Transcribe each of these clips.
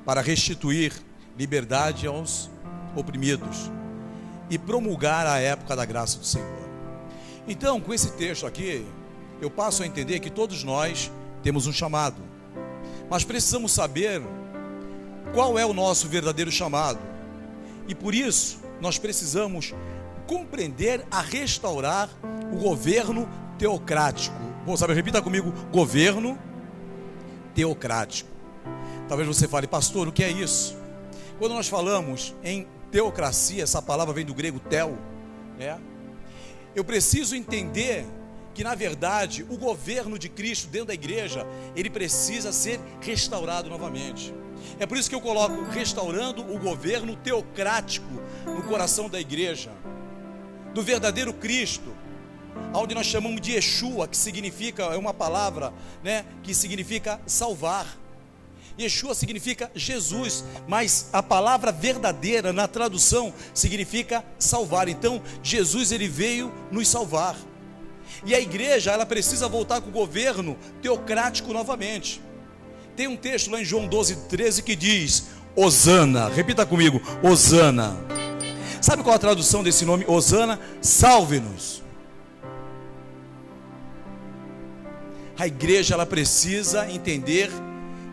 para restituir liberdade aos oprimidos e promulgar a época da graça do Senhor. Então, com esse texto aqui, eu passo a entender que todos nós temos um chamado, mas precisamos saber qual é o nosso verdadeiro chamado, e por isso nós precisamos compreender a restaurar o governo teocrático. Bom, sabe, repita comigo: governo teocrático. Talvez você fale: pastor, o que é isso? Quando nós falamos em teocracia, essa palavra vem do grego tel, né? Eu preciso entender que, na verdade, o governo de Cristo dentro da igreja, ele precisa ser restaurado novamente. É por isso que eu coloco restaurando o governo teocrático no coração da igreja, do verdadeiro Cristo, onde nós chamamos de Yeshua, que significa, é uma palavra, né, que significa salvar. Yeshua significa Jesus, mas a palavra verdadeira na tradução significa salvar. Então Jesus, ele veio nos salvar, e a igreja, ela precisa voltar com o governo teocrático novamente. Tem um texto lá em João 12:13 que diz: Hosana. Repita comigo: Hosana. Sabe qual a tradução desse nome, Hosana? Salve-nos. A igreja, ela precisa entender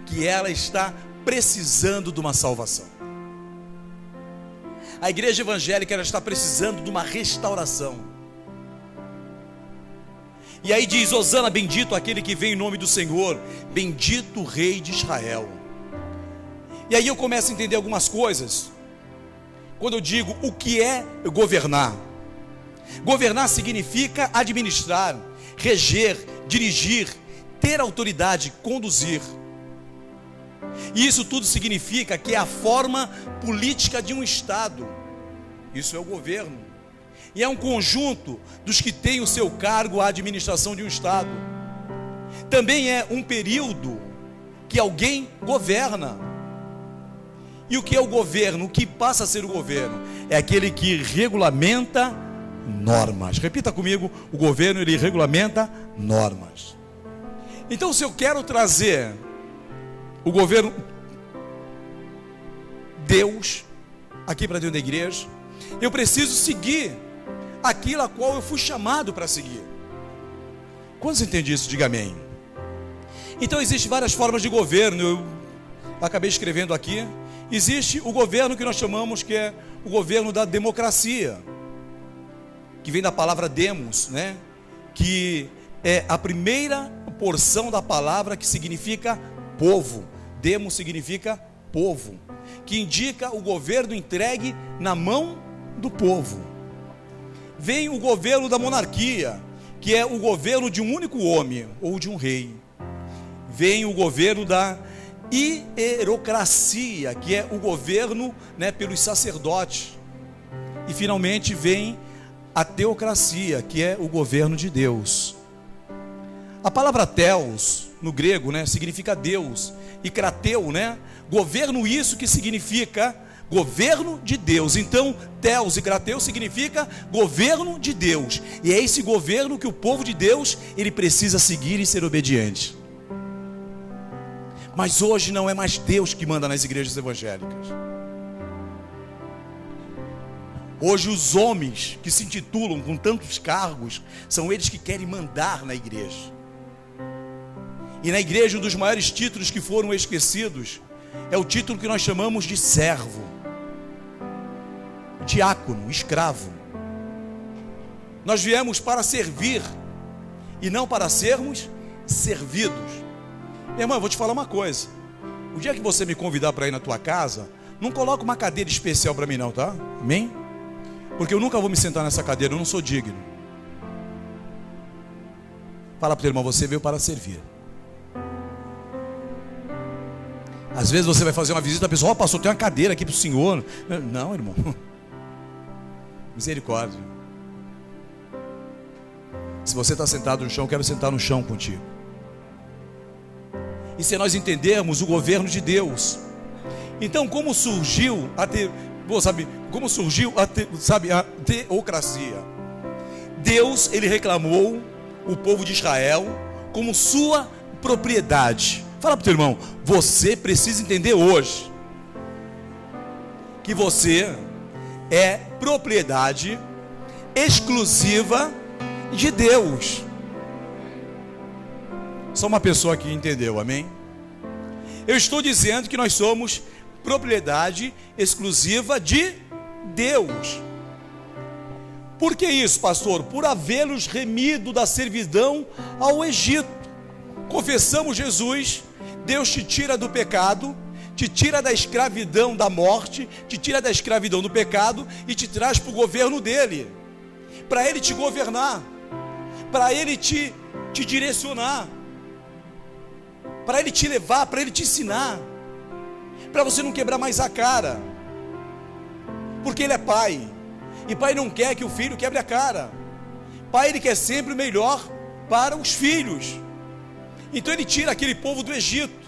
que ela está precisando de uma salvação. A igreja evangélica, ela está precisando de uma restauração. E aí diz: Hosana, bendito aquele que vem em nome do Senhor, bendito o Rei de Israel. E aí eu começo a entender algumas coisas. Quando eu digo o que é governar, governar significa administrar, reger, dirigir, ter autoridade, conduzir. E isso tudo significa que é a forma política de um Estado. Isso é o governo. E é um conjunto dos que têm o seu cargo a administração de um Estado. Também é um período que alguém governa. E o que é o governo? O que passa a ser o governo? É aquele que regulamenta normas. Repita comigo: o governo, ele regulamenta normas. Então, se eu quero trazer o governo Deus aqui para dentro da igreja, eu preciso seguir aquilo a qual eu fui chamado para seguir. Quantos entendem isso? Diga amém. Então existem várias formas de governo. Eu acabei escrevendo aqui. Existe o governo que nós chamamos, que é o governo da democracia, que vem da palavra demos, né? Que é a primeira porção da palavra que significa povo. Demos significa povo, que indica o governo entregue na mão do povo. Vem o governo da monarquia, que é o governo de um único homem ou de um rei. Vem o governo da hierocracia, que é o governo, né, pelos sacerdotes. E finalmente vem a teocracia, que é o governo de Deus. A palavra theos no grego, né, significa Deus, e krateu, né, governo, isso que significa governo de Deus. Então theos e krateu significa governo de Deus, e é esse governo que o povo de Deus, ele precisa seguir e ser obediente. Mas hoje não é mais Deus que manda nas igrejas evangélicas. Hoje os homens que se intitulam com tantos cargos, são eles que querem mandar na igreja. E na igreja, um dos maiores títulos que foram esquecidos é o título que nós chamamos de servo, diácono, escravo. Nós viemos para servir e não para sermos servidos. Minha irmã, eu vou te falar uma coisa: o dia que você me convidar para ir na tua casa, não coloca uma cadeira especial para mim não, tá? Amém? Porque eu nunca vou me sentar nessa cadeira, eu não sou digno. Fala para o teu irmão: você veio para servir. Às vezes você vai fazer uma visita, a pessoa: ó, pastor, tem uma cadeira aqui para o senhor. Não, irmão. Misericórdia. Se você está sentado no chão, eu quero sentar no chão contigo. E se nós entendermos o governo de Deus, então como surgiu a teocracia? Deus, ele reclamou o povo de Israel como sua propriedade. Fala para o teu irmão: você precisa entender hoje que você é propriedade exclusiva de Deus. Só uma pessoa que entendeu, amém? Eu estou dizendo que nós somos propriedade exclusiva de Deus. Por que isso, pastor? Por havê-los remido da servidão ao Egito. Confessamos Jesus, Deus te tira do pecado, te tira da escravidão da morte, te tira da escravidão do pecado e te traz para o governo dele, para ele te governar, para ele te direcionar, para ele te levar, para ele te ensinar, para você não quebrar mais a cara, porque ele é pai, e pai não quer que o filho quebre a cara. Pai, ele quer sempre o melhor para os filhos. Então ele tira aquele povo do Egito,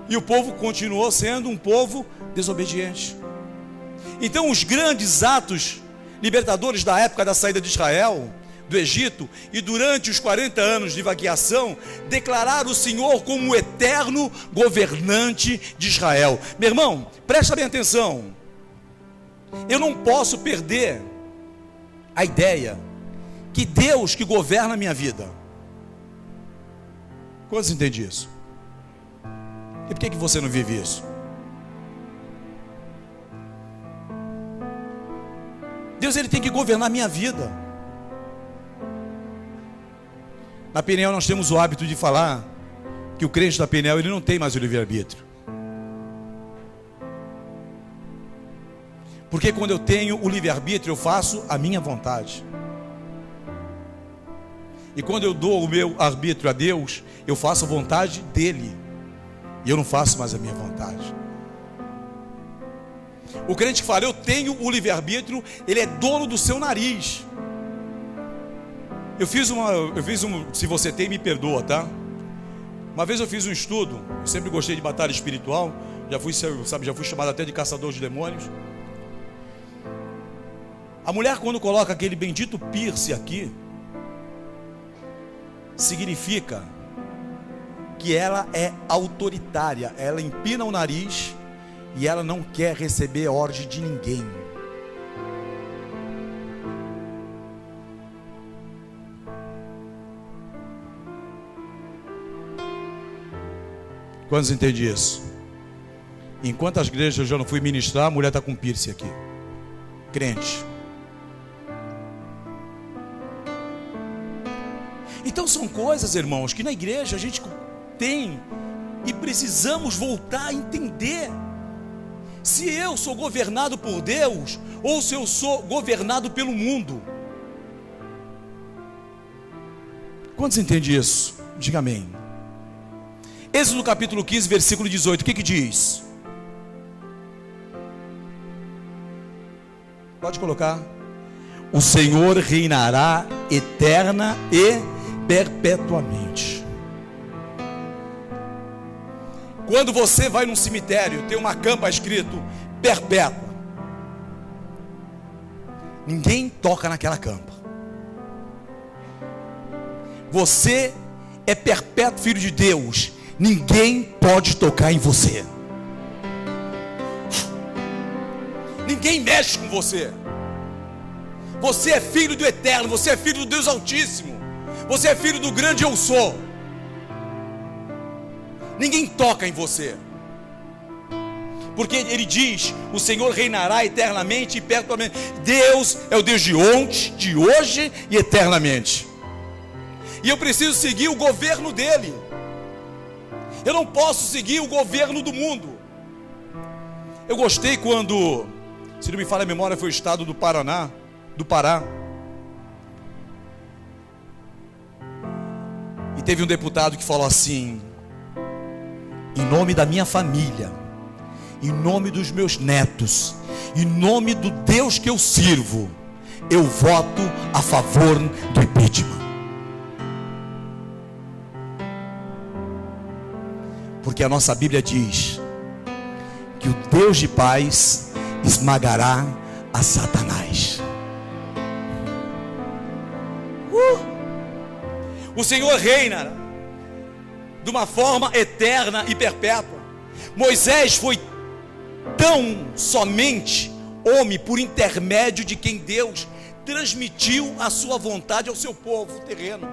e o povo continuou sendo um povo desobediente. Então os grandes atos libertadores da época da saída de Israel do Egito, e durante os 40 anos de vaqueação, declararam o Senhor como o eterno governante de Israel. Meu irmão, presta bem atenção. Eu não posso perder a ideia que Deus que governa a minha vida. Quantos entendem isso? E por que você não vive isso? Deus, ele tem que governar a minha vida. Na Peniel nós temos o hábito de falar que o crente da Peniel, ele não tem mais o livre-arbítrio. Porque quando eu tenho o livre-arbítrio, eu faço a minha vontade. E quando eu dou o meu arbítrio a Deus, eu faço a vontade dele. E eu não faço mais a minha vontade. O crente que fala, eu tenho o livre-arbítrio, ele é dono do seu nariz. Eu fiz se você tem, me perdoa, tá? Uma vez eu fiz um estudo, eu sempre gostei de batalha espiritual, já fui chamado até de caçador de demônios. A mulher, quando coloca aquele bendito piercing aqui, significa que ela é autoritária, ela empina o nariz e ela não quer receber ordem de ninguém. Quantos entendem isso? Em quantas igrejas eu já não fui ministrar, a mulher está com piercing aqui. Crente. Então são coisas, irmãos, que na igreja a gente tem e precisamos voltar a entender. Se eu sou governado por Deus ou se eu sou governado pelo mundo. Quantos entendem isso? Diga amém. Êxodo capítulo 15, versículo 18, o que diz? Pode colocar. O Senhor reinará eterna e perpetuamente. Quando você vai num cemitério, tem uma campa escrito perpétua. Ninguém toca naquela campa. Você é perpétuo filho de Deus. Ninguém pode tocar em você. Ninguém mexe com você. Você é filho do Eterno. Você é filho do Deus Altíssimo. Você é filho do grande eu sou. Ninguém toca em você. Porque ele diz, o Senhor reinará eternamente e perpetuamente. Deus é o Deus de ontem, de hoje e eternamente. E eu preciso seguir o governo dele. Eu não posso seguir o governo do mundo. Eu gostei quando, se não me falha a memória, foi o estado do Pará. E teve um deputado que falou assim: em nome da minha família, em nome dos meus netos, em nome do Deus que eu sirvo, eu voto a favor do impeachment. Porque a nossa Bíblia diz que o Deus de paz esmagará a Satanás. O Senhor reina de uma forma eterna e perpétua. Moisés foi tão somente homem por intermédio de quem Deus transmitiu a sua vontade ao seu povo terreno.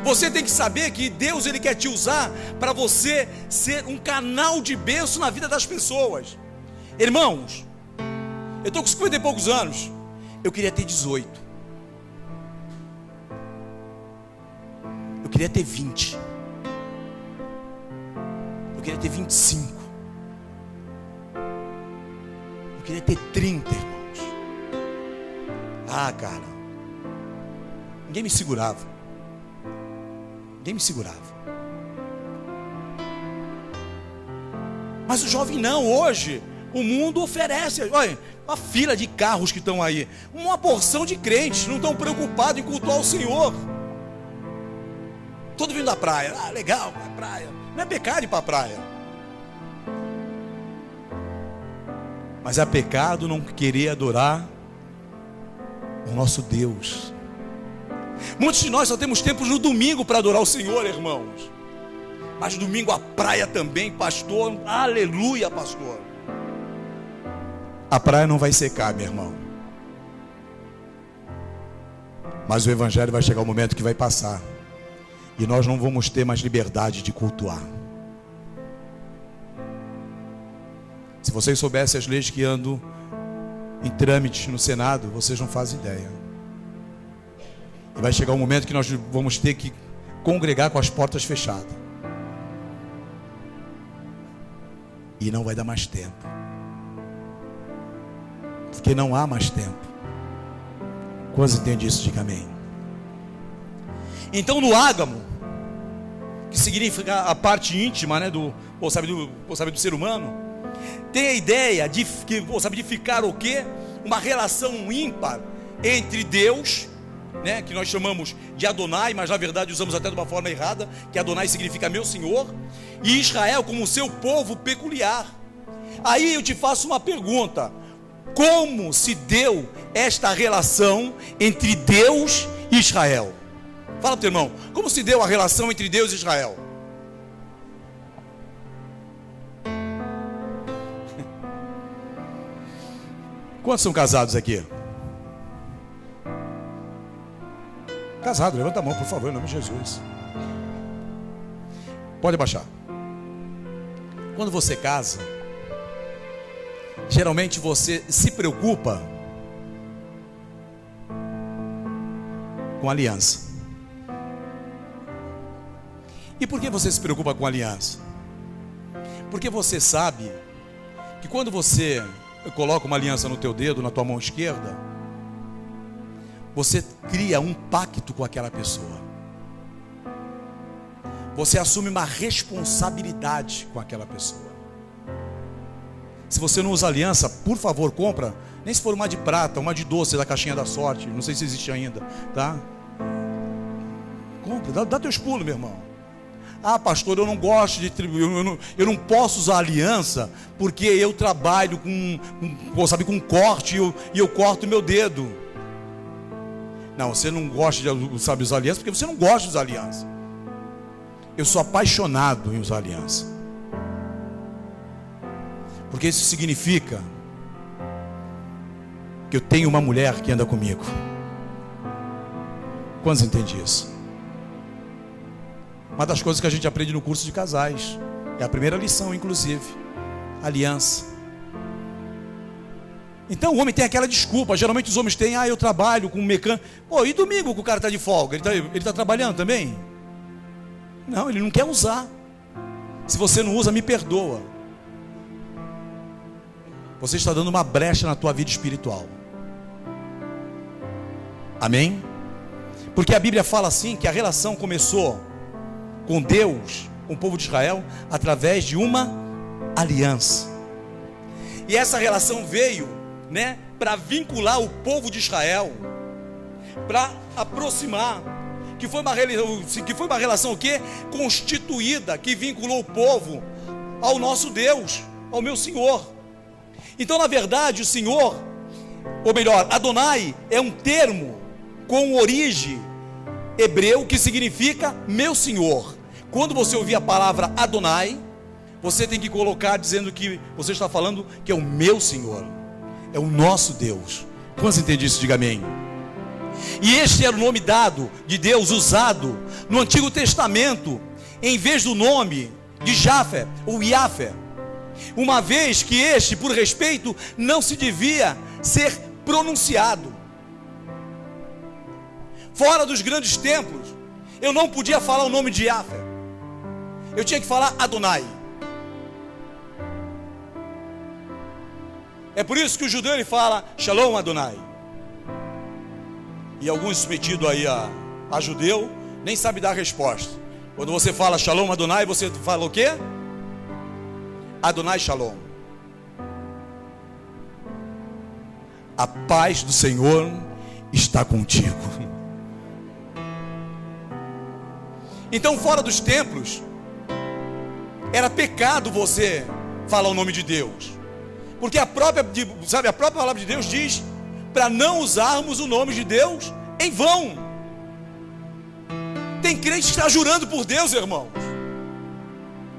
Você tem que saber que Deus, Ele quer te usar para você ser um canal de bênção na vida das pessoas. Irmãos, eu estou com 50 e poucos anos, eu queria ter 18, eu queria ter 20, eu queria ter 25, eu queria ter 30, irmãos. Ah, cara, ninguém me segurava. Ninguém me segurava. Mas o jovem não, hoje o mundo oferece, olha, uma fila de carros que estão aí, uma porção de crentes, não estão preocupados em cultuar o Senhor. Todo vindo da praia, ah, legal, a praia, não é pecado ir para a praia, mas é pecado não querer adorar o nosso Deus. Muitos de nós só temos tempo no domingo para adorar o Senhor, irmãos. Mas domingo a praia também, pastor. Aleluia, pastor. A praia não vai secar, meu irmão. Mas o evangelho vai chegar um momento que vai passar. E nós não vamos ter mais liberdade de cultuar. Se vocês soubessem as leis que andam em trâmite no Senado, vocês não fazem ideia. E vai chegar um momento que nós vamos ter que congregar com as portas fechadas. E não vai dar mais tempo. Porque não há mais tempo. Quantos entendem isso? Diga amém. Então no ágamo, que significa a parte íntima, né, do ser humano, tem a ideia de ficar o quê? Uma relação ímpar entre Deus, né, que nós chamamos de Adonai, mas na verdade usamos até de uma forma errada, que Adonai significa meu Senhor, e Israel como o seu povo peculiar. Aí eu te faço uma pergunta: como se deu esta relação entre Deus e Israel? Fala para o teu irmão, como se deu a relação entre Deus e Israel? Quantos são casados aqui? Casado, levanta a mão, por favor, em nome de Jesus. Pode abaixar. Quando você casa, geralmente você se preocupa com aliança. E por que você se preocupa com aliança? Porque você sabe que quando você coloca uma aliança no teu dedo, na tua mão esquerda, você cria um pacto com aquela pessoa. Você assume uma responsabilidade com aquela pessoa. Se você não usa aliança, por favor, compra. Nem se for uma de prata, uma de doce da caixinha da sorte. Não sei se existe ainda, tá? Compra, dá teus pulos, meu irmão. Ah, pastor, eu não gosto de eu não posso usar aliança porque eu trabalho com corte e eu corto meu dedo. Não, você não gosta de usar aliança porque você não gosta de usar aliança. Eu sou apaixonado em usar aliança, porque isso significa que eu tenho uma mulher que anda comigo. Quantos entendem isso? Uma das coisas que a gente aprende no curso de casais, é a primeira lição, inclusive, aliança. Então o homem tem aquela desculpa. Geralmente os homens têm: eu trabalho com um mecânico. Pô, e domingo que o cara está de folga? Ele está trabalhando também? Não, ele não quer usar. Se você não usa, me perdoa. Você está dando uma brecha na tua vida espiritual. Amém? Porque a Bíblia fala assim, que a relação começou com Deus, com o povo de Israel, através de uma aliança. E essa relação veio, né, para vincular o povo de Israel, para aproximar, que foi uma relação o quê? Constituída, que vinculou o povo ao nosso Deus, ao meu Senhor. Então, na verdade, o Senhor, ou melhor, Adonai, é um termo com origem hebreu que significa meu Senhor. Quando você ouvir a palavra Adonai, você tem que colocar dizendo que você está falando que é o meu Senhor, é o nosso Deus. Quantos entendem isso? Diga amém. E este era o nome dado de Deus, usado no Antigo Testamento, em vez do nome de Jafé ou Yafé, uma vez que este, por respeito, não se devia ser pronunciado. Fora dos grandes templos, eu não podia falar o nome de Yafé, eu tinha que falar Adonai. É por isso que o judeu ele fala Shalom Adonai. E alguns metidos aí a judeu nem sabe dar a resposta. Quando você fala Shalom Adonai, você fala o quê? Adonai Shalom. A paz do Senhor está contigo. Então, fora dos templos, era pecado você falar o nome de Deus, porque a própria palavra de Deus diz para não usarmos o nome de Deus em vão. Tem crente que está jurando por Deus, irmãos.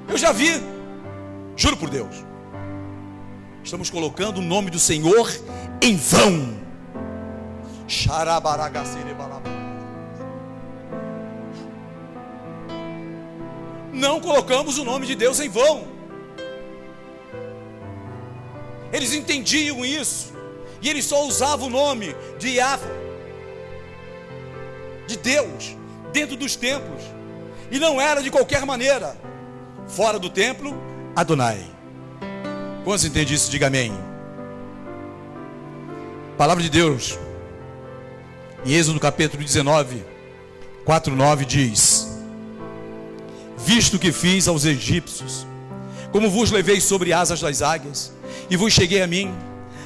Eu já vi, juro por Deus, estamos colocando o nome do Senhor em vão. Não colocamos o nome de Deus em vão. Eles entendiam isso, e eles só usavam o nome de Yahvé, de Deus, dentro dos templos, e não era de qualquer maneira. Fora do templo, Adonai. Quantos entendem isso? Diga amém. Palavra de Deus em Êxodo capítulo 19, 4:9 diz: visto que fiz aos egípcios, como vos levei sobre asas das águias, e vos cheguei a mim,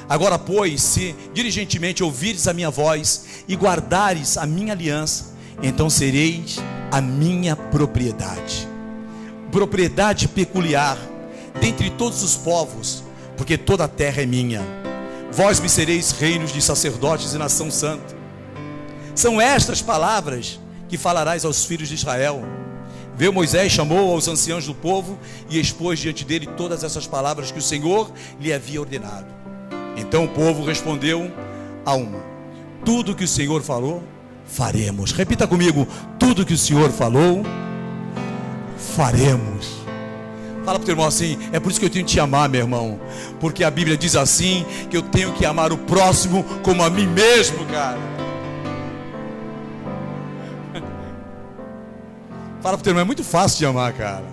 agora pois, se diligentemente ouvires a minha voz, e guardares a minha aliança, então sereis a minha propriedade, propriedade peculiar, dentre todos os povos, porque toda a terra é minha. Vós me sereis reinos de sacerdotes e nação santa. São estas palavras que falarás aos filhos de Israel. Veio Moisés, chamou aos anciãos do povo e expôs diante dele todas essas palavras que o Senhor lhe havia ordenado. Então o povo respondeu a uma: tudo que o Senhor falou, faremos. Repita comigo: tudo que o Senhor falou, faremos. Fala para o teu irmão assim: é por isso que eu tenho que te amar, meu irmão, porque a Bíblia diz assim, que eu tenho que amar o próximo como a mim mesmo, cara. Fala para o teu irmão: é muito fácil de amar, cara.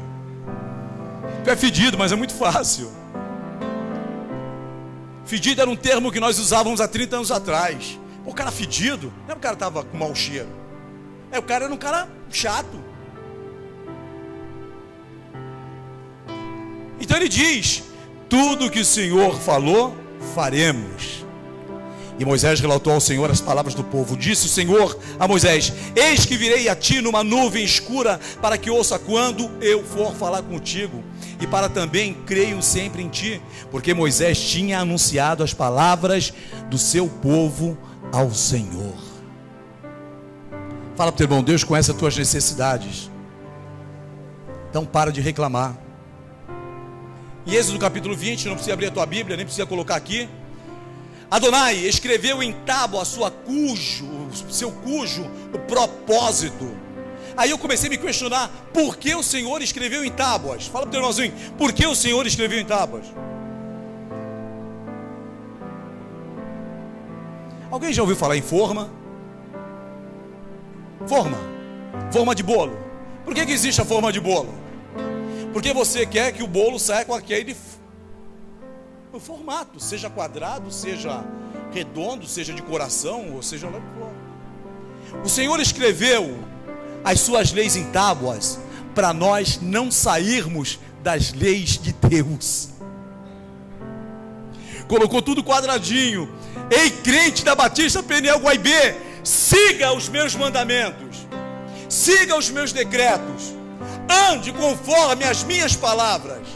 Tu é fedido, mas é muito fácil. Fedido era um termo que nós usávamos há 30 anos atrás. O cara fedido, não é que o cara estava com mau cheiro, o cara era um cara chato. Então ele diz: tudo que o Senhor falou, faremos. E Moisés relatou ao Senhor as palavras do povo. Disse o Senhor a Moisés: eis que virei a ti numa nuvem escura, para que ouça quando eu for falar contigo, e para também creio sempre em ti. Porque Moisés tinha anunciado as palavras do seu povo ao Senhor. Fala para o teu irmão: Deus conhece as tuas necessidades, então para de reclamar. Em Êxodo capítulo 20, não precisa abrir a tua Bíblia, nem precisa colocar aqui. Adonai escreveu em tábua o propósito. Aí eu comecei a me questionar: por que o Senhor escreveu em tábuas? Fala para o teu irmãozinho: por que o Senhor escreveu em tábuas? Alguém já ouviu falar em forma? Forma de bolo. Por que existe a forma de bolo? Porque você quer que o bolo saia com aquele o formato, seja quadrado, seja redondo, seja de coração, ou seja lá o que for. O Senhor escreveu as suas leis em tábuas para nós não sairmos das leis de Deus. Colocou tudo quadradinho. Ei, crente da Batista Peniel Guaibê, siga os meus mandamentos, siga os meus decretos, ande conforme as minhas palavras.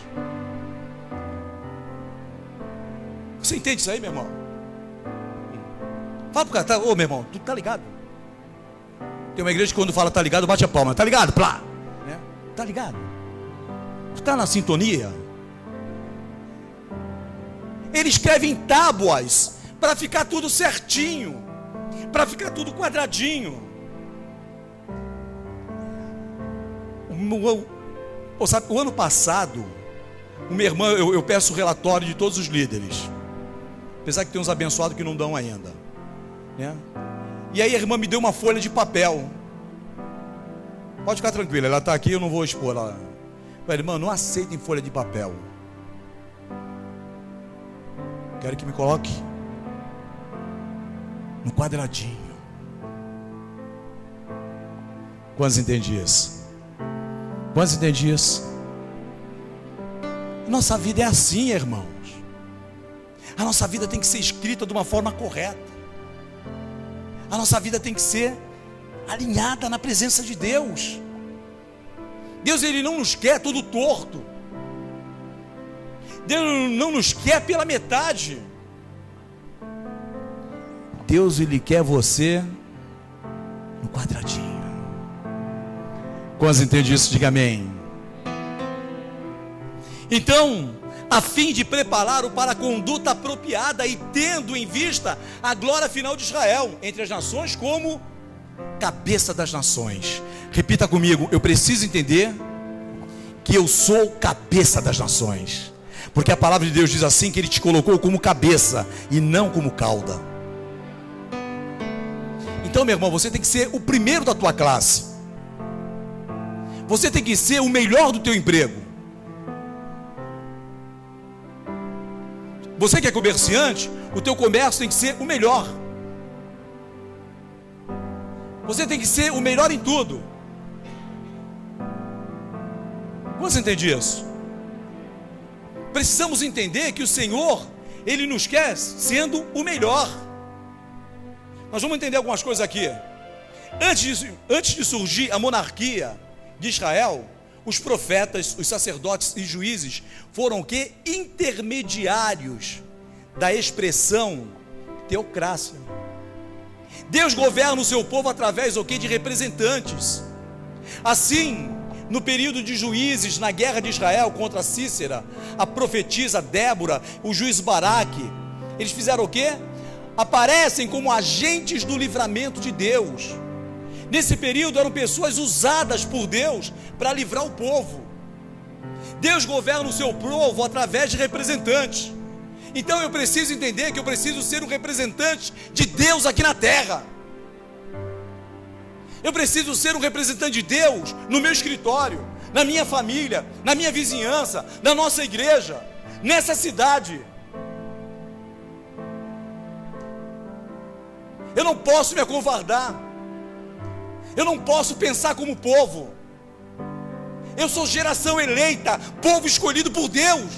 Você entende isso aí, meu irmão? Fala pro cara: ô meu irmão, tu tá ligado? Tem uma igreja que quando fala tá ligado, bate a palma. Tá ligado? Plá. Né? Tá ligado? Tu tá na sintonia? ele escreve em tábuas, para ficar tudo certinho, para ficar tudo quadradinho. Sabe, o ano passado, uma irmã, eu peço o relatório de todos os líderes, apesar que tem uns abençoados que não dão ainda, né? E aí a irmã me deu uma folha de papel. Pode ficar tranquila, ela está aqui, eu não vou expor ela. Falei, irmã, não aceitem folha de papel. Quero que me coloque no quadradinho. Quantos entendem isso? Quantos entendem isso? Nossa vida é assim, irmãos. A nossa vida tem que ser escrita de uma forma correta. A nossa vida tem que ser alinhada na presença de Deus. Deus, Ele não nos quer todo torto. Deus não nos quer pela metade. Deus, Ele quer você no quadradinho. Quantos entendem isso? Diga amém. Então, a fim de prepará-lo para a conduta apropriada e tendo em vista a glória final de Israel entre as nações como cabeça das nações. Repita comigo, eu preciso entender que eu sou cabeça das nações, porque a palavra de Deus diz assim, que Ele te colocou como cabeça e não como cauda. Então, meu irmão, você tem que ser o primeiro da tua classe. Você tem que ser o melhor do teu emprego. Você que é comerciante, o teu comércio tem que ser o melhor. Você tem que ser o melhor em tudo. Você entende isso? Precisamos entender que o Senhor, Ele nos quer sendo o melhor. Nós vamos entender algumas coisas aqui. Antes de surgir a monarquia de Israel, os profetas, os sacerdotes e juízes foram o quê? Intermediários da expressão teocrácia. Deus governa o seu povo através o quê? De representantes. Assim, no período de juízes, na guerra de Israel contra Cícera, a profetisa Débora, o juiz Baraque, eles fizeram o quê? Aparecem como agentes do livramento de Deus. Nesse período eram pessoas usadas por Deus para livrar o povo. Deus governa o seu povo através de representantes. Então eu preciso entender que eu preciso ser um representante de Deus aqui na terra. Eu preciso ser um representante de Deus no meu escritório, na minha família, na minha vizinhança, na nossa igreja, nessa cidade. Eu não posso me acovardar. Eu não posso pensar como povo. Eu sou geração eleita, povo escolhido por Deus.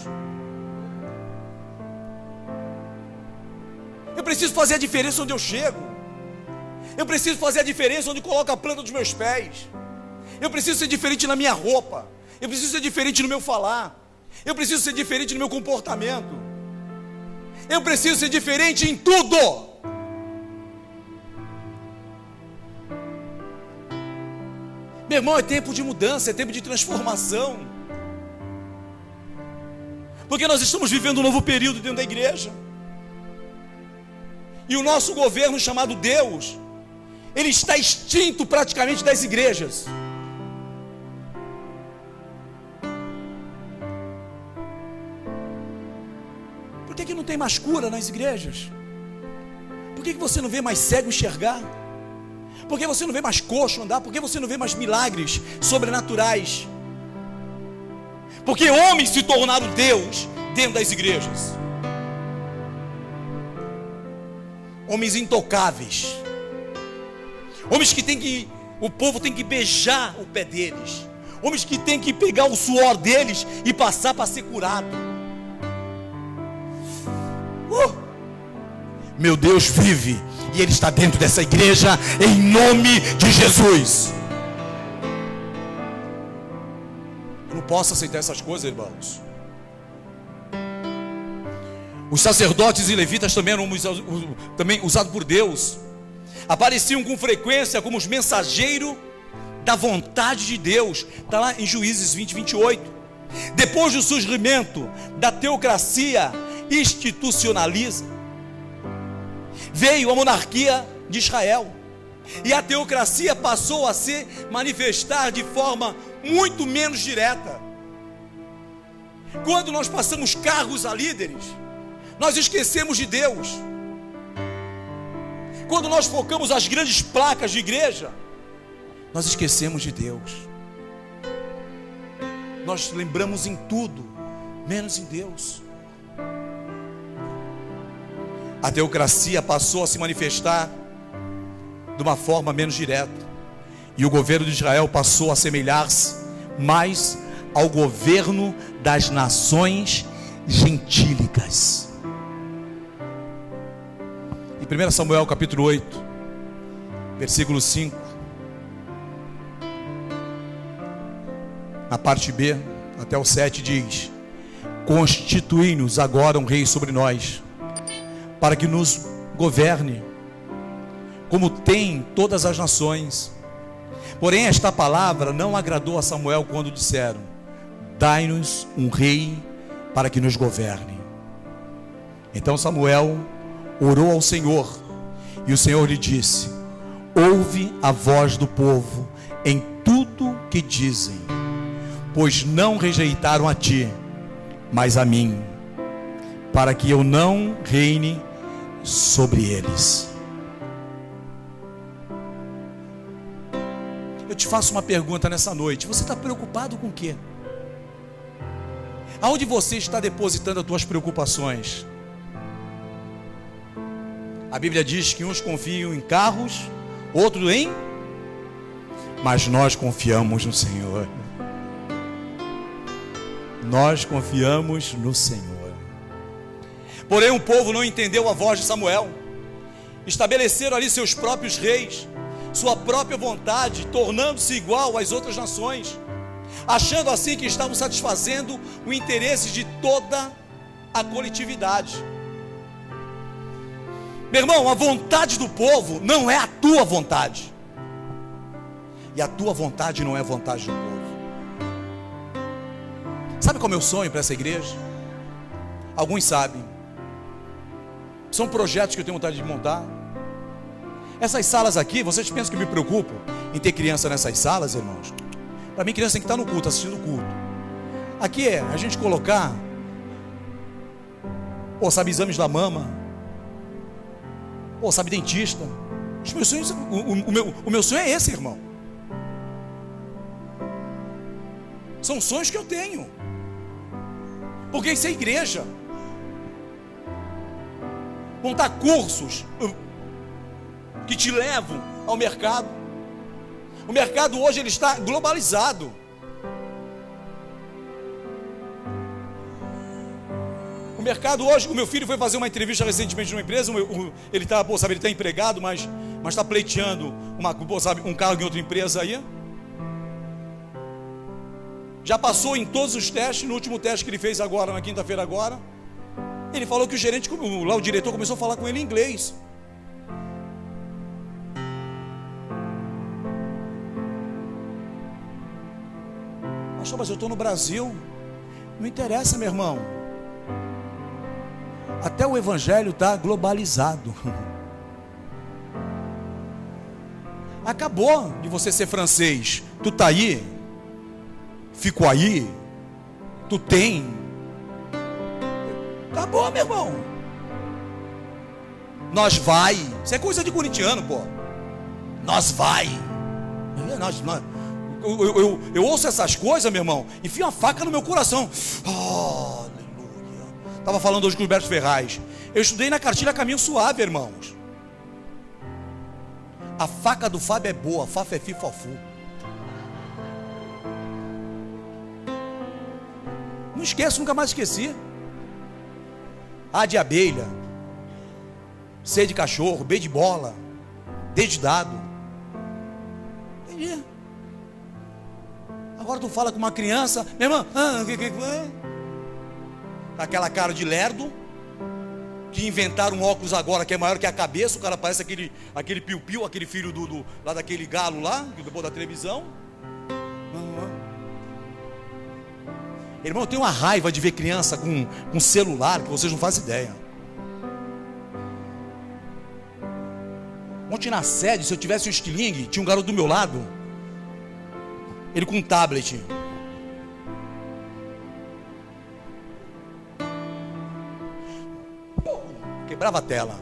Eu preciso fazer a diferença onde eu chego. Eu preciso fazer a diferença onde coloco a planta dos meus pés. Eu preciso ser diferente na minha roupa. Eu preciso ser diferente no meu falar. Eu preciso ser diferente no meu comportamento. Eu preciso ser diferente em tudo. Meu irmão, é tempo de mudança, é tempo de transformação. Porque nós estamos vivendo um novo período dentro da igreja. E o nosso governo chamado Deus, ele está extinto praticamente das igrejas. Por que não tem mais cura nas igrejas? Por que você não vê mais cego enxergar? Por que você não vê mais coxo andar? Por que você não vê mais milagres sobrenaturais? Porque homens se tornaram Deus dentro das igrejas. Homens intocáveis. Homens que o povo tem que beijar o pé deles. Homens que tem que pegar o suor deles e passar para ser curado. Meu Deus vive. E Ele está dentro dessa igreja, em nome de Jesus. Eu não posso aceitar essas coisas, irmãos. Os sacerdotes e levitas também eram usados por Deus. Apareciam com frequência como os mensageiros da vontade de Deus. Está lá em Juízes 20, 28. Depois do surgimento da teocracia, institucionaliza. Veio a monarquia de Israel, e a teocracia passou a se manifestar de forma muito menos direta. Quando nós passamos cargos a líderes, nós esquecemos de Deus. Quando nós focamos as grandes placas de igreja, nós esquecemos de Deus. Nós lembramos em tudo, menos em Deus. A teocracia passou a se manifestar de uma forma menos direta, e o governo de Israel passou a assemelhar-se mais ao governo das nações gentílicas. Em 1 Samuel capítulo 8, versículo 5, na parte B até o 7 diz: constitui-nos agora um rei sobre nós, para que nos governe, como tem todas as nações. Porém esta palavra não agradou a Samuel quando disseram: dai-nos um rei para que nos governe. Então Samuel orou ao Senhor, e o Senhor lhe disse: ouve a voz do povo em tudo que dizem, pois não rejeitaram a ti, mas a mim, para que eu não reine sobre eles. Eu te faço uma pergunta nessa noite: você está preocupado com o quê? Aonde você está depositando as tuas preocupações? A Bíblia diz que uns confiam em carros, outros em... mas nós confiamos no Senhor. Nós confiamos no Senhor. Porém o povo não entendeu a voz de Samuel. Estabeleceram ali seus próprios reis, sua própria vontade, tornando-se igual às outras nações, achando assim que estavam satisfazendo o interesse de toda a coletividade. Meu irmão, a vontade do povo não é a tua vontade, e a tua vontade não é a vontade do povo. Sabe qual é o meu sonho para essa igreja? Alguns sabem. São projetos que eu tenho vontade de montar. Essas salas aqui, vocês pensam que eu me preocupo em ter criança nessas salas, irmãos? Para mim, criança tem que estar no culto, assistindo o culto. Aqui é a gente colocar, sabe, exames da mama, sabe, dentista. Os meus sonhos, o meu sonho é esse, irmão. São sonhos que eu tenho, porque isso é igreja. Montar cursos que te levam ao mercado. O mercado hoje ele está globalizado. O mercado hoje, o meu filho foi fazer uma entrevista recentemente numa empresa, ele está, ele está empregado, mas está pleiteando um cargo em outra empresa aí. Já passou em todos os testes. No último teste que ele fez agora, na quinta-feira agora, ele falou que o gerente, lá o diretor começou a falar com ele em inglês. Pastor, mas eu estou no Brasil. Não interessa, meu irmão. Até o evangelho está globalizado. Acabou de você ser francês. Tu tá aí, fico aí, tu tem. Acabou, meu irmão. Nós vai. Isso é coisa de corintiano, pô. Nós vai. Eu ouço essas coisas, meu irmão, enfia uma faca no meu coração. Oh, aleluia. Estava falando hoje com o Gilberto Ferraz. Eu estudei na cartilha Caminho Suave, irmãos. A faca do Fábio é boa, fafefi fofu. Não esqueço, nunca mais esqueci. A de abelha, C de cachorro, B de bola, D de dado. Entendi. Agora tu fala com uma criança, meu irmão, aquela cara de lerdo, que inventaram um óculos agora que é maior que a cabeça, o cara parece aquele piu-piu, aquele filho lá daquele galo lá, depois da televisão. Irmão, eu tenho uma raiva de ver criança com celular que vocês não fazem ideia. Ontem na sede, se eu tivesse um estilingue, tinha um garoto do meu lado, ele com um tablet. Quebrava a tela.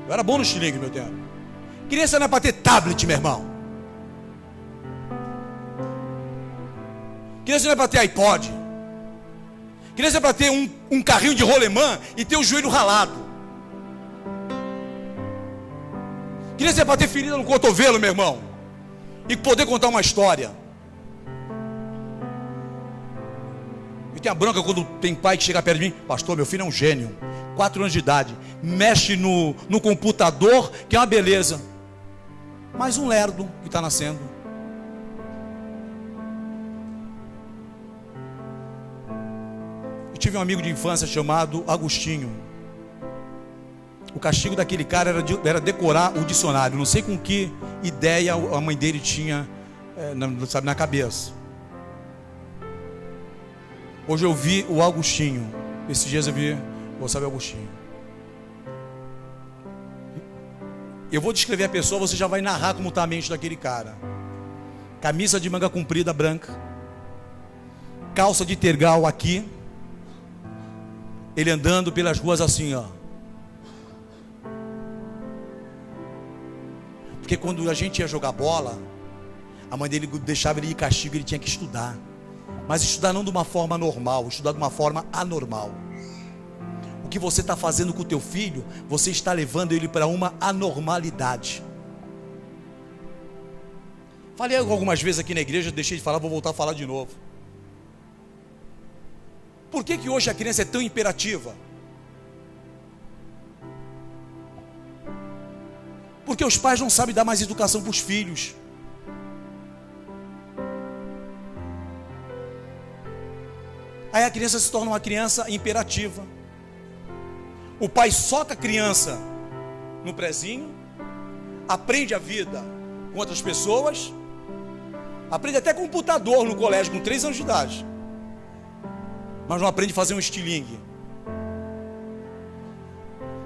Eu era bom no estilingue no meu tempo. Criança não é para ter tablet, meu irmão. Criança não é para ter iPod. Criança é para ter um carrinho de rolemã e ter o joelho ralado. Criança é para ter ferida no cotovelo, meu irmão, e poder contar uma história. Eu tenho a bronca quando tem pai que chega perto de mim: pastor, meu filho é um gênio, 4 anos de idade, mexe no computador, que é uma beleza. Mais um lerdo que está nascendo. Eu tive um amigo de infância chamado Agostinho. O castigo daquele cara era decorar o dicionário. Não sei com que ideia a mãe dele tinha, na cabeça. Hoje eu vi o Agostinho. Esses dias eu vi o Agostinho. Eu vou descrever a pessoa, você já vai narrar como está a mente daquele cara. Camisa de manga comprida branca, calça de tergal aqui, ele andando pelas ruas assim, ó. Porque quando a gente ia jogar bola, a mãe dele deixava ele de castigo, ele tinha que estudar. Mas estudar não de uma forma normal, estudar de uma forma anormal. O que você está fazendo com o teu filho, você está levando ele para uma anormalidade. Falei algumas vezes aqui na igreja, deixei de falar, vou voltar a falar de novo. Por que hoje a criança é tão imperativa? Porque os pais não sabem dar mais educação para os filhos. Aí a criança se torna uma criança imperativa. O pai soca a criança no prezinho, aprende a vida com outras pessoas, aprende até computador no colégio com 3 anos de idade, mas não aprende a fazer um estilingue,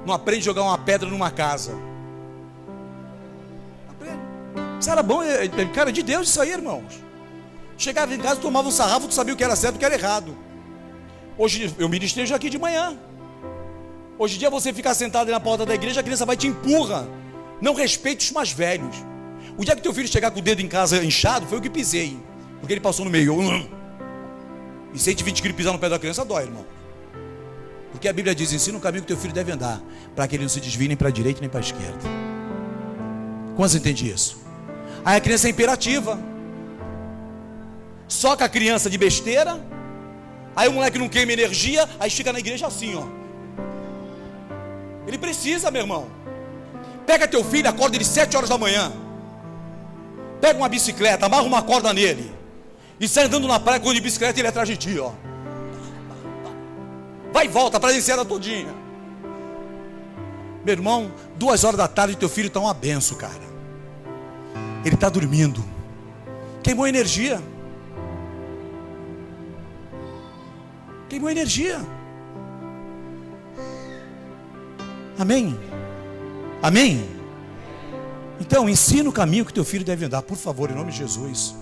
não aprende a jogar uma pedra numa casa. Isso era bom, cara, de Deus isso aí, irmãos. Chegava em casa, tomava um sarrafo, tu sabia o que era certo e o que era errado. Hoje eu ministrei aqui de manhã. Hoje em dia você fica sentado na porta da igreja, a criança vai e te empurra. Não respeite os mais velhos. O dia que teu filho chegar com o dedo em casa inchado, foi eu que pisei, porque ele passou no meio. E 120 quilos pisar no pé da criança dói, irmão. Porque a Bíblia diz: ensina o caminho que teu filho deve andar, para que ele não se desvie nem para a direita nem para a esquerda. Quantos entendem isso? Aí a criança é imperativa, soca a criança de besteira. Aí o moleque não queima energia, aí fica na igreja assim, ó. Ele precisa, meu irmão. Pega teu filho, acorda ele 7 horas da manhã, pega uma bicicleta, amarra uma corda nele e sai andando na praia com de bicicleta, ele é atrás de ti, ó. Vai e volta, para a enseada todinha. Meu irmão, 2 horas da tarde teu filho está uma benção, cara. Ele está dormindo, queimou energia. Queimou energia. Amém? Amém? Então ensina o caminho que teu filho deve andar, por favor, em nome de Jesus,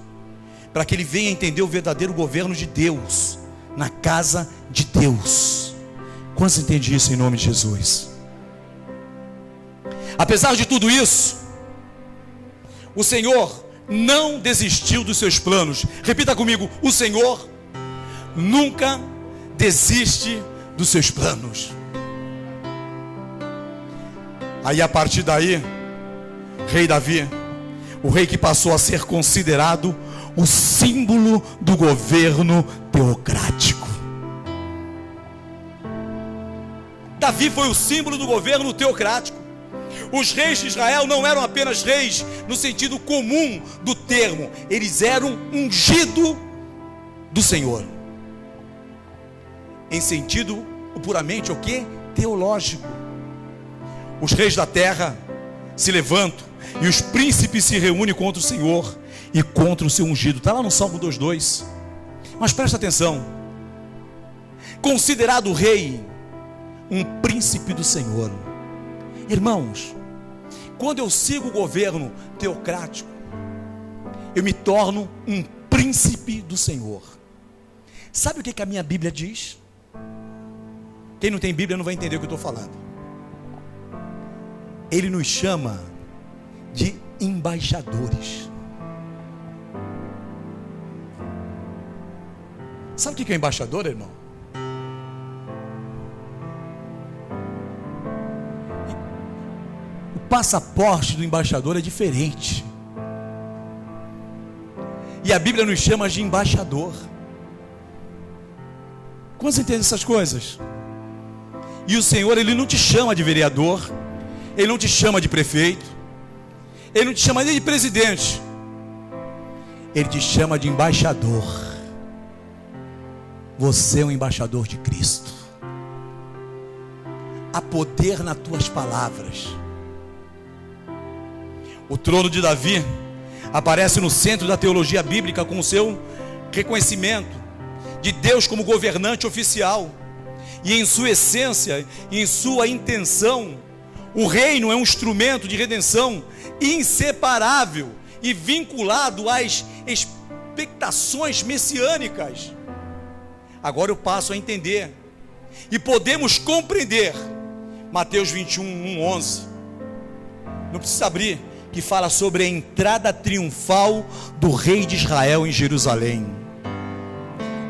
para que ele venha entender o verdadeiro governo de Deus na casa de Deus. Quantos entendem isso em nome de Jesus? Apesar de tudo isso, o Senhor não desistiu dos seus planos. Repita comigo: o Senhor nunca desiste dos seus planos. Aí a partir daí, rei Davi, o rei que passou a ser considerado o símbolo do governo teocrático. Davi foi o símbolo do governo teocrático. Os reis de Israel não eram apenas reis no sentido comum do termo, eles eram ungidos do Senhor, em sentido puramente o quê? Teológico. Os reis da terra se levantam e os príncipes se reúnem contra o Senhor e contra o seu ungido. Está lá no Salmo 2:2. Mas presta atenção: considerado rei, um príncipe do Senhor. Irmãos, quando eu sigo o governo teocrático, eu me torno um príncipe do Senhor. Sabe o que a minha Bíblia diz? Quem não tem Bíblia não vai entender o que eu estou falando. Ele nos chama de embaixadores. Sabe o que é embaixador, irmão? O passaporte do embaixador é diferente. E a Bíblia nos chama de embaixador. Como você entende essas coisas? E o Senhor, Ele não te chama de vereador, Ele não te chama de prefeito, Ele não te chama nem de presidente, Ele te chama de embaixador. Você é um embaixador de Cristo. Há poder nas tuas palavras. O trono de Davi aparece no centro da teologia bíblica com o seu reconhecimento de Deus como governante oficial. E em sua essência, em sua intenção, o reino é um instrumento de redenção inseparável e vinculado às expectações messiânicas. Agora eu passo a entender e podemos compreender Mateus 21, 11. Não precisa abrir, que fala sobre a entrada triunfal do rei de Israel em Jerusalém.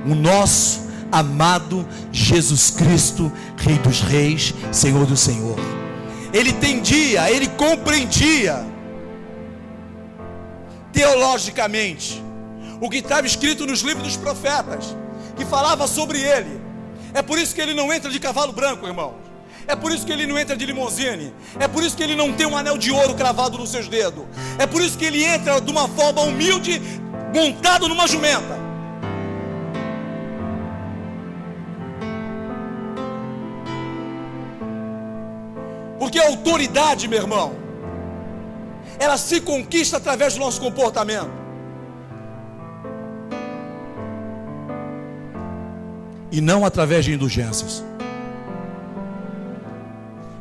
O nosso amado Jesus Cristo, Rei dos Reis, Senhor do Senhor. Ele entendia, ele compreendia teologicamente o que estava escrito nos livros dos profetas, que falava sobre ele. É por isso que ele não entra de cavalo branco, irmãos. É por isso que ele não entra de limousine. É por isso que ele não tem um anel de ouro cravado nos seus dedos. É por isso que ele entra de uma forma humilde, montado numa jumenta. Porque a autoridade, meu irmão, ela se conquista através do nosso comportamento. E não através de indulgências.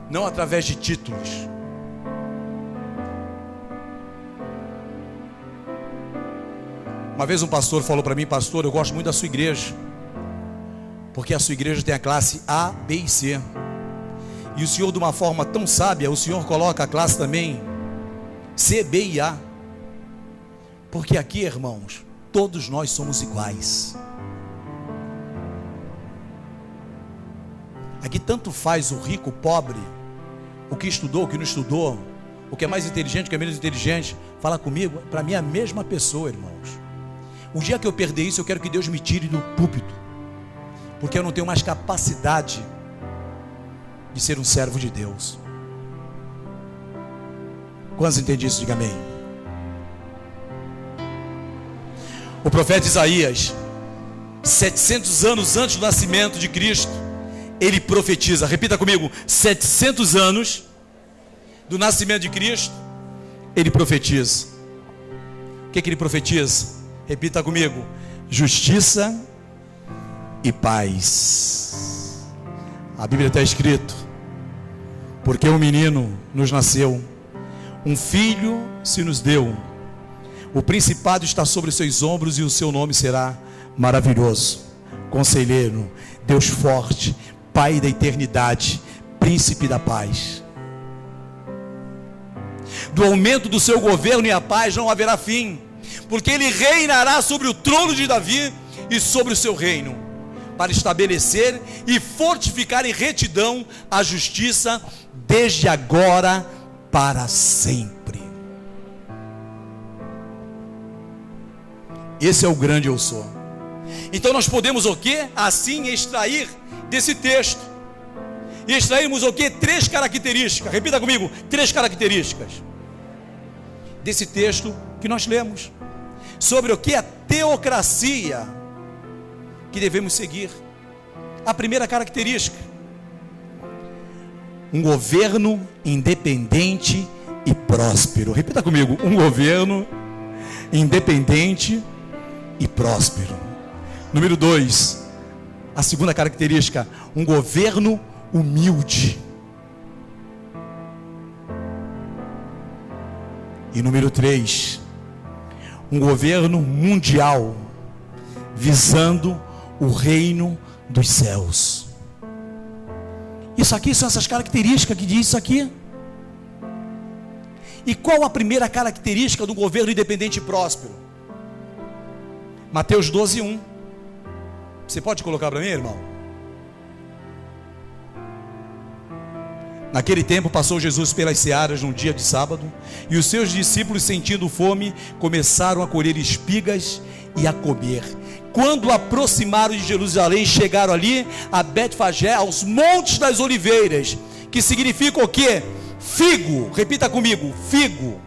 Não através de títulos. Uma vez um pastor falou para mim: pastor, eu gosto muito da sua igreja, porque a sua igreja tem a classe A, B e C. E o senhor, de uma forma tão sábia, o senhor coloca a classe também C, B e A. Porque aqui, irmãos, todos nós somos iguais. Aqui tanto faz o rico, o pobre, o que estudou, o que não estudou, o que é mais inteligente, o que é menos inteligente. Fala comigo, para mim é a mesma pessoa, irmãos. O dia que eu perder isso, eu quero que Deus me tire do púlpito, porque eu não tenho mais capacidade de ser um servo de Deus. Quantos entendem isso? Diga amém. O profeta Isaías, 700 anos antes do nascimento de Cristo, ele profetiza. Repita comigo: 700 anos do nascimento de Cristo, ele profetiza. O que ele profetiza? Repita comigo: justiça e paz. A Bíblia está escrito: porque um menino nos nasceu, um filho se nos deu, o principado está sobre os seus ombros, e o seu nome será maravilhoso, conselheiro, Deus forte, Pai da eternidade, príncipe da paz. Do aumento do seu governo e a paz não haverá fim, porque ele reinará sobre o trono de Davi e sobre o seu reino, para estabelecer e fortificar em retidão a justiça desde agora para sempre. Esse é o grande eu sou. Então nós podemos o quê? Assim extrair desse texto. E extrairmos o quê? 3 características. Repita comigo: 3 características desse texto que nós lemos. Sobre o que? A teocracia que devemos seguir. A primeira característica: um governo independente e próspero. Repita comigo: um governo independente e próspero. Número 2, a segunda característica, um governo humilde. E número 3, um governo mundial, visando o reino dos céus. Isso aqui são essas características que diz isso aqui. E qual a primeira característica do governo independente e próspero? Mateus 12:1. Você pode colocar para mim, irmão? Naquele tempo passou Jesus pelas searas num dia de sábado, e os seus discípulos, sentindo fome, começaram a colher espigas e a comer. Quando aproximaram de Jerusalém, chegaram ali a Betfagé, aos montes das oliveiras, que significa o quê? Figo. Repita comigo, figo.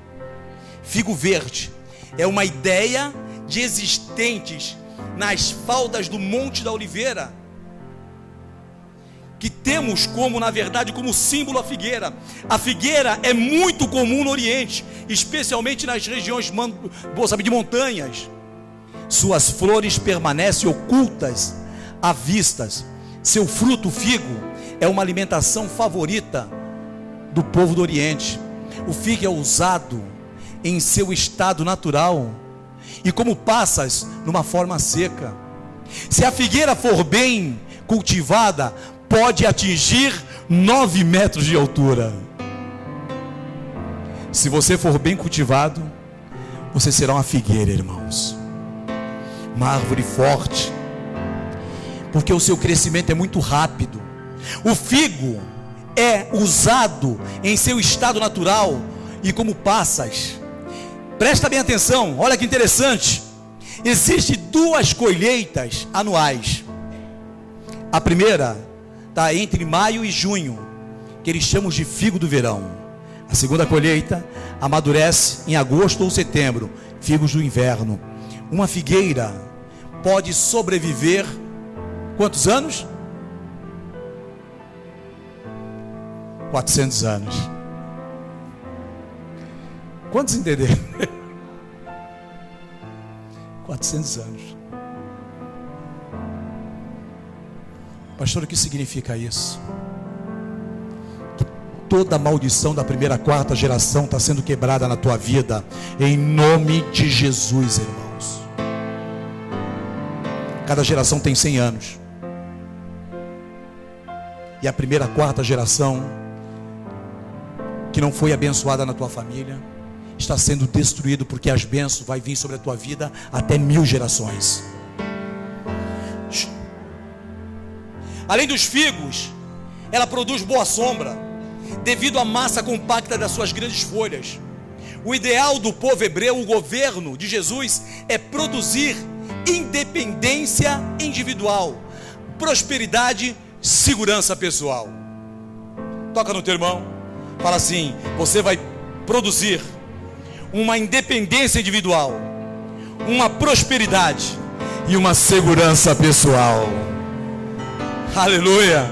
Figo verde é uma ideia de existentes nas faldas do Monte da Oliveira, que temos como, na verdade, como símbolo a figueira. A figueira é muito comum no Oriente, especialmente nas regiões de montanhas. Suas flores permanecem ocultas à vista. Seu fruto, figo, é uma alimentação favorita do povo do Oriente. O figo é usado em seu estado natural e como passas numa forma seca. Se a figueira for bem cultivada, pode atingir 9 metros de altura. Se você for bem cultivado, você será uma figueira, irmãos, uma árvore forte, porque o seu crescimento é muito rápido. O figo é usado em seu estado natural e como passas. Presta bem atenção, olha que interessante. Existem 2 colheitas anuais. A primeira está entre maio e junho, que eles chamam de figo do verão. A segunda colheita amadurece em agosto ou setembro, figos do inverno. Uma figueira pode sobreviver quantos anos? 400 anos. Quantos entenderam? 400 anos. Pastor, o que significa isso? Que toda maldição da primeira, quarta geração está sendo quebrada na tua vida, em nome de Jesus, irmãos. Cada geração tem 100 anos. E a primeira, quarta geração que não foi abençoada na tua família está sendo destruído, porque as bênçãos vai vir sobre a tua vida até 1000 gerações. Além dos figos, ela produz boa sombra, devido à massa compacta das suas grandes folhas. O ideal do povo hebreu, o governo de Jesus, é produzir independência individual, prosperidade, segurança pessoal. Toca no teu irmão, fala assim: você vai produzir uma independência individual, uma prosperidade e uma segurança pessoal. Aleluia,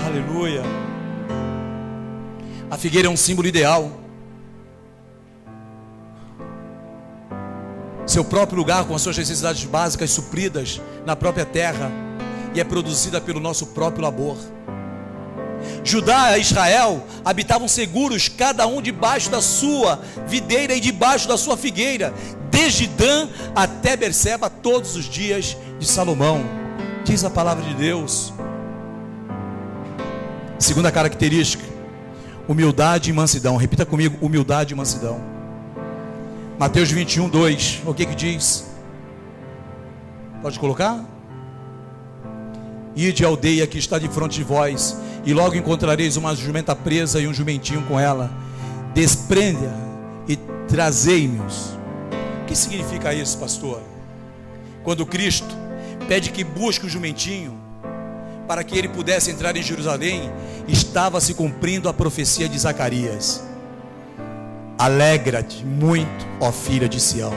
aleluia. A figueira é um símbolo ideal. Seu próprio lugar, com as suas necessidades básicas supridas na própria terra, e é produzida pelo nosso próprio labor. Judá e Israel habitavam seguros, cada um debaixo da sua videira e debaixo da sua figueira, desde Dan até Berseba, todos os dias de Salomão. Diz a palavra de Deus. Segunda característica, humildade e mansidão. Repita comigo: humildade e mansidão. Mateus 21:2. O que diz? Pode colocar? Ide à aldeia que está de frente de vós, e logo encontrareis uma jumenta presa e um jumentinho com ela. Desprende-a e trazei-me-os. O que significa isso, pastor? Quando Cristo pede que busque o jumentinho para que ele pudesse entrar em Jerusalém, estava se cumprindo a profecia de Zacarias: alegra-te muito, ó filha de Sião.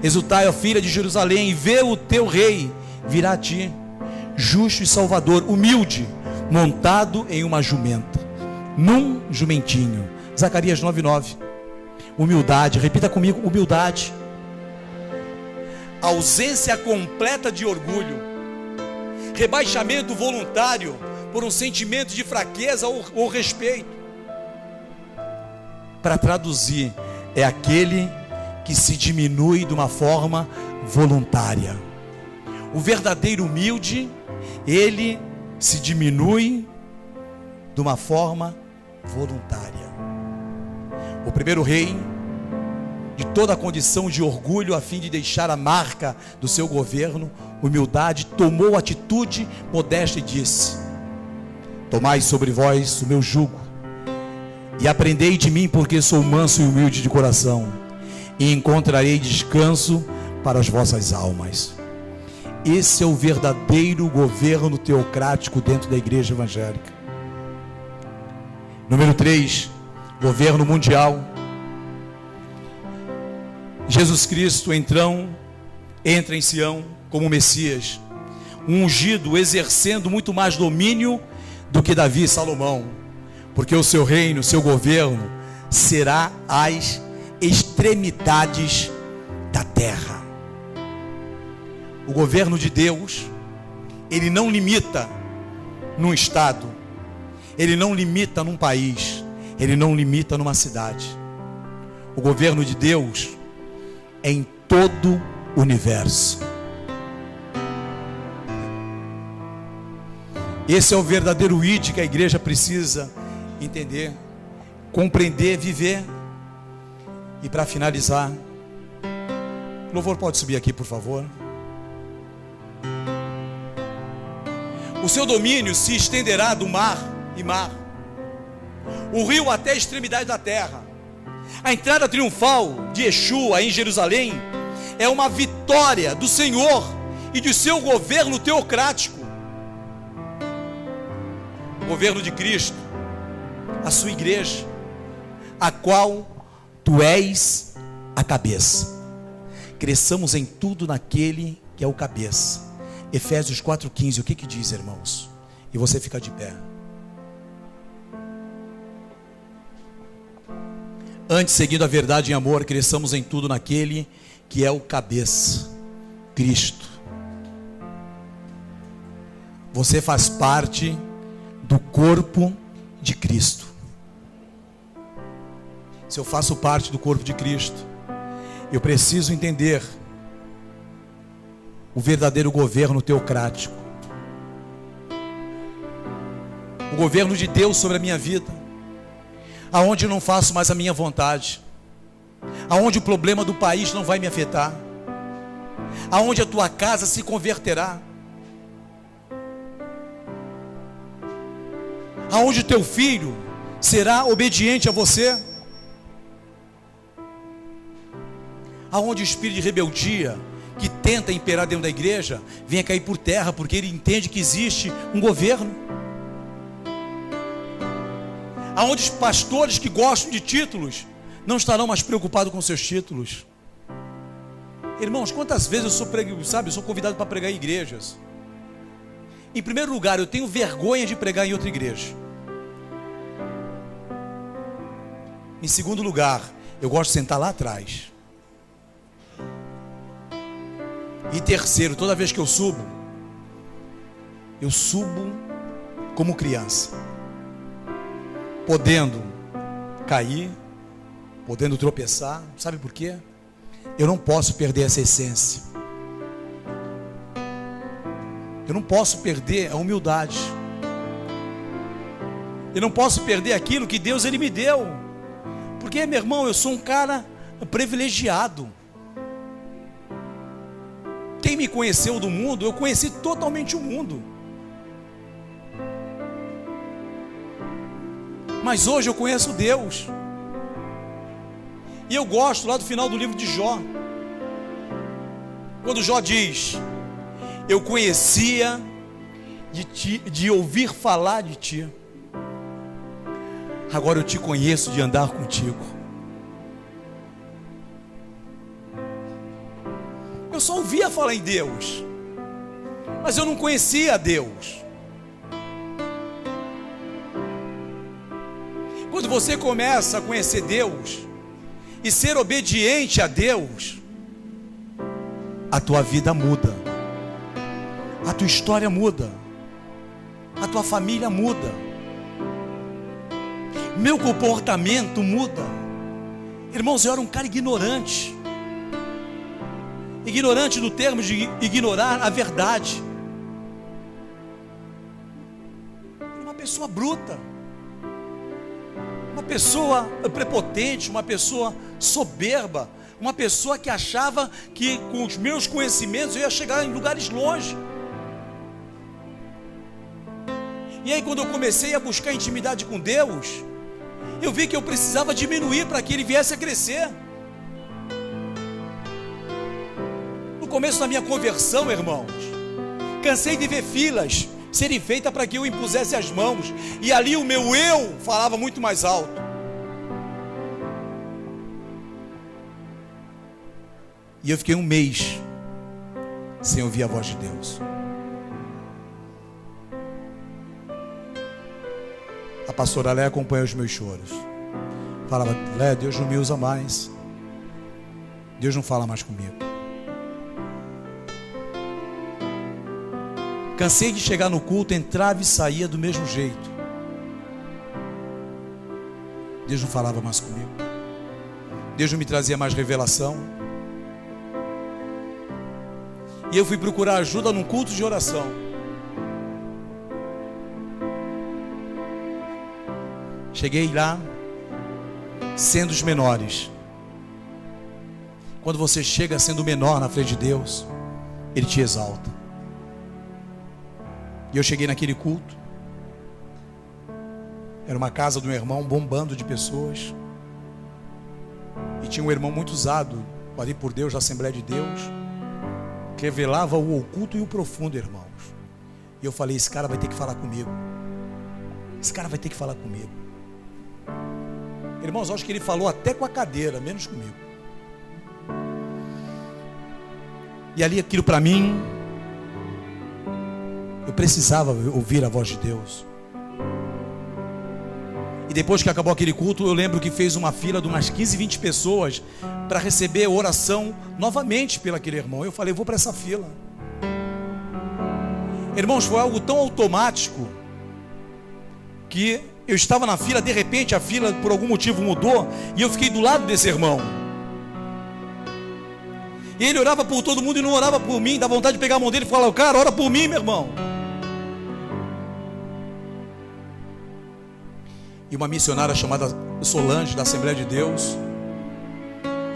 Exultai, ó filha de Jerusalém, e vê o teu rei virá a ti, justo e salvador, humilde, montado em uma jumenta, num jumentinho. Zacarias 9:9. Humildade, repita comigo: humildade. ausência completa de orgulho, rebaixamento voluntário por um sentimento de fraqueza ou respeito. Para traduzir, é aquele que se diminui de uma forma voluntária. O verdadeiro humilde, ele se diminui de uma forma voluntária. O primeiro rei, de toda a condição de orgulho, a fim de deixar a marca do seu governo, humildade, tomou atitude modesta e disse: tomai sobre vós o meu jugo, e aprendei de mim, porque sou manso e humilde de coração, e encontrarei descanso para as vossas almas. Esse é o verdadeiro governo teocrático dentro da igreja evangélica. Número 3, governo mundial. Jesus Cristo entra em Sião como Messias, um ungido, exercendo muito mais domínio do que Davi e Salomão, porque o seu reino, o seu governo será às extremidades da terra. O governo de Deus, ele não limita num estado, ele não limita num país, ele não limita numa cidade. O governo de Deus é em todo o universo. Esse é o verdadeiro ID que a igreja precisa entender, compreender, viver. E para finalizar, o louvor pode subir aqui, por favor. O seu domínio se estenderá do mar e mar, o rio até a extremidade da terra. A entrada triunfal de Yeshua em Jerusalém é uma vitória do Senhor e de seu governo teocrático. O governo de Cristo, a sua igreja, a qual tu és a cabeça. Cresçamos em tudo naquele que é o cabeça. Efésios 4,15, o que diz, irmãos? E você fica de pé. Antes, seguindo a verdade em amor, cresçamos em tudo naquele que é o cabeça, Cristo. Você faz parte do corpo de Cristo. Se eu faço parte do corpo de Cristo, eu preciso entender o verdadeiro governo teocrático, o governo de Deus sobre a minha vida, aonde eu não faço mais a minha vontade, aonde o problema do país não vai me afetar, aonde a tua casa se converterá, aonde o teu filho será obediente a você, aonde o espírito de rebeldia que tenta imperar dentro da igreja venha cair por terra, porque ele entende que existe um governo, aonde os pastores que gostam de títulos não estarão mais preocupados com seus títulos. Irmãos, quantas vezes eu sou convidado para pregar em igrejas. Em primeiro lugar, eu tenho vergonha de pregar em outra igreja. Em segundo lugar, eu gosto de sentar lá atrás. E terceiro, toda vez que eu subo como criança, podendo cair, podendo tropeçar. Sabe por quê? Eu não posso perder essa essência. Eu não posso perder a humildade. Eu não posso perder aquilo que Deus ele me deu. Porque, meu irmão, eu sou um cara privilegiado. Quem me conheceu do mundo, eu conheci totalmente o mundo. Mas hoje eu conheço Deus. E eu gosto lá do final do livro de Jó, quando Jó diz: eu conhecia de ti, de ouvir falar de ti, agora eu te conheço de andar contigo. Eu só ouvia falar em Deus, mas eu não conhecia a Deus. Quando você começa a conhecer Deus e ser obediente a Deus, a tua vida muda, a tua história muda, a tua família muda, meu comportamento muda. Irmãos, eu era um cara ignorante no termo de ignorar a verdade. Uma pessoa bruta, uma pessoa prepotente, uma pessoa soberba, uma pessoa que achava que com os meus conhecimentos eu ia chegar em lugares longe. E aí, quando eu comecei a buscar intimidade com Deus, eu vi que eu precisava diminuir para que Ele viesse a crescer. No começo da minha conversão, irmãos, cansei de ver filas serem feitas para que eu impusesse as mãos, e ali o meu eu falava muito mais alto. E eu fiquei um mês sem ouvir a voz de Deus. A pastora Léa acompanha os meus choros. Falava: Léa, Deus não me usa mais, Deus não fala mais comigo. Cansei de chegar no culto, entrava e saía do mesmo jeito. Deus não falava mais comigo, Deus não me trazia mais revelação. E eu fui procurar ajuda num culto de oração. Cheguei lá, sendo os menores. Quando você chega sendo menor na frente de Deus, Ele te exalta. E eu cheguei naquele culto. Era uma casa do meu irmão, bombando de pessoas. E tinha um irmão muito usado ali por Deus, da Assembleia de Deus, que revelava o oculto e o profundo, irmãos. E eu falei: esse cara vai ter que falar comigo. Esse cara vai ter que falar comigo. Irmãos, acho que ele falou até com a cadeira, menos comigo. E ali aquilo para mim, eu precisava ouvir a voz de Deus. E depois que acabou aquele culto, eu lembro que fez uma fila de umas 15, 20 pessoas para receber oração novamente pelo aquele irmão. Eu falei: vou para essa fila. Irmãos, foi algo tão automático que eu estava na fila, de repente a fila por algum motivo mudou e eu fiquei do lado desse irmão. E ele orava por todo mundo e não orava por mim. Dá vontade de pegar a mão dele e falar: cara, ora por mim, meu irmão. E uma missionária chamada Solange, da Assembleia de Deus,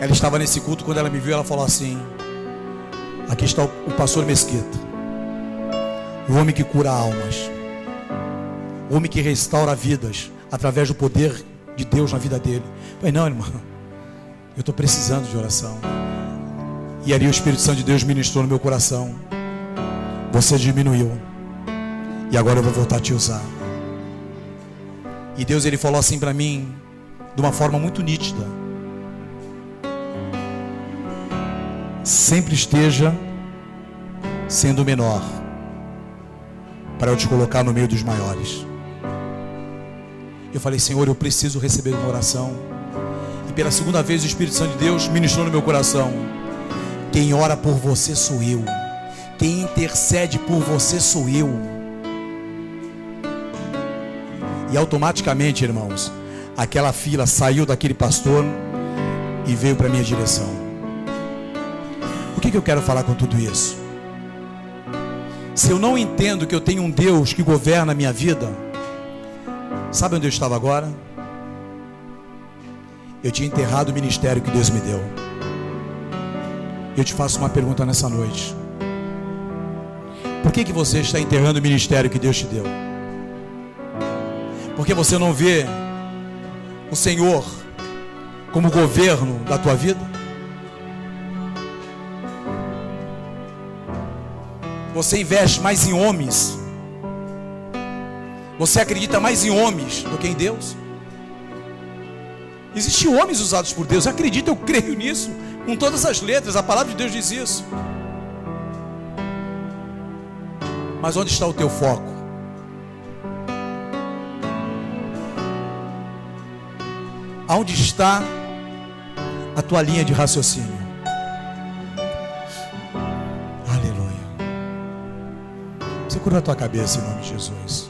ela estava nesse culto. Quando ela me viu, ela falou assim: aqui está o pastor Mesquita, o homem que cura almas, o homem que restaura vidas através do poder de Deus na vida dele. Eu falei: não, irmã, eu estou precisando de oração. E ali o Espírito Santo de Deus ministrou no meu coração: você diminuiu e agora eu vou voltar a te usar. E Deus, Ele falou assim para mim, de uma forma muito nítida: sempre esteja sendo menor, para eu te colocar no meio dos maiores. Eu falei: Senhor, eu preciso receber uma oração. E pela segunda vez o Espírito Santo de Deus ministrou no meu coração: quem ora por você sou eu, quem intercede por você sou eu. E automaticamente, irmãos, aquela fila saiu daquele pastor e veio para a minha direção. O que eu quero falar com tudo isso? Se eu não entendo que eu tenho um Deus que governa a minha vida, sabe onde eu estava agora? Eu tinha enterrado o ministério que Deus me deu. Eu te faço uma pergunta nessa noite: por que você está enterrando o ministério que Deus te deu? Porque você não vê o Senhor como governo da tua vida? Você investe mais em homens? Você acredita mais em homens do que em Deus? Existem homens usados por Deus, acredita, eu creio nisso com todas as letras, a palavra de Deus diz isso. Mas onde está o teu foco? Aonde está a tua linha de raciocínio? Você curva a tua cabeça em nome de Jesus.